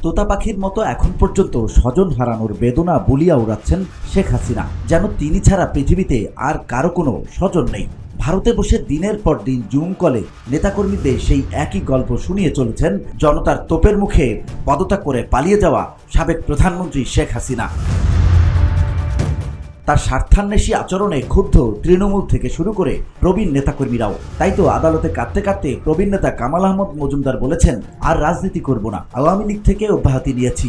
তোতা পাখির মতো এখন পর্যন্ত স্বজন হারানোর বেদনা বলিয়া উড়াচ্ছেন শেখ হাসিনা, যেন তিনি ছাড়া পৃথিবীতে আর কারো কোনো স্বজন নেই। ভারতে বসে দিনের পর দিন জুম কলে নেতাকর্মীদের সেই একই গল্প শুনিয়ে চলেছেন জনতার তোপের মুখে পদত্যাগ করে পালিয়ে যাওয়া সাবেক প্রধানমন্ত্রী শেখ হাসিনা। তার স্বার্থান্বেষী আচরণে ক্ষুব্ধ তৃণমূল থেকে শুরু করে প্রবীণ নেতাকর্মীরাও। তাই তো আদালতে কাঁদতে কাঁদতে প্রবীণ নেতা কামাল আহমদ মজুমদার বলেছেন, আর রাজনীতি করব না, আওয়ামী লীগ থেকে অব্যাহতি নিয়েছি।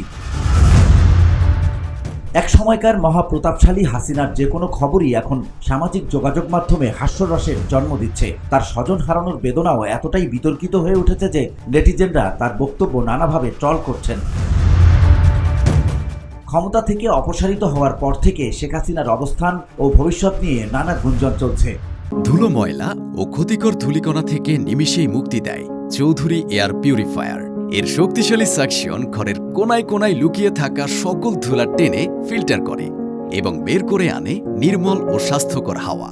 এক সময়কার মহাপ্রতাপশালী হাসিনার যে কোনো খবরই এখন সামাজিক যোগাযোগ মাধ্যমে হাস্যরসের জন্ম দিচ্ছে। তার স্বজন হারানোর বেদনাও এতটাই বিতর্কিত হয়ে উঠেছে যে নেটিজেনরা তার বক্তব্য নানাভাবে ট্রল করছেন। ক্ষমতা থেকে অপসারিত হওয়ার পর থেকে শেখ হাসিনার অবস্থান ও ভবিষ্যৎ নিয়ে নানা গুঞ্জন চলছে। ধুলো, ময়লা ও ক্ষতিকর ধূলিকণা থেকে নিমিষেই মুক্তি দেয় চৌধুরী এয়ার পিউরিফায়ার। এর শক্তিশালী সাকশন ঘরের কোনায় কোনায় লুকিয়ে থাকা সকল ধুলা টেনে ফিল্টার করে এবং বের করে আনে নির্মল ও স্বাস্থ্যকর হাওয়া।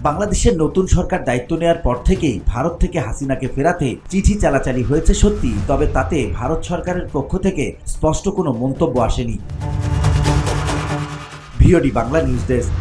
বাংলাদেশের নতুন সরকার দায়িত্ব নেওয়ার পর থেকেই ভারত থেকে হাসিনাকে ফেরাতে চিঠি চালাচালি হয়েছে সত্যি, তবে তাতে ভারত সরকারের পক্ষ থেকে স্পষ্ট কোনো মন্তব্য আসেনি। VOD Bangla news desk.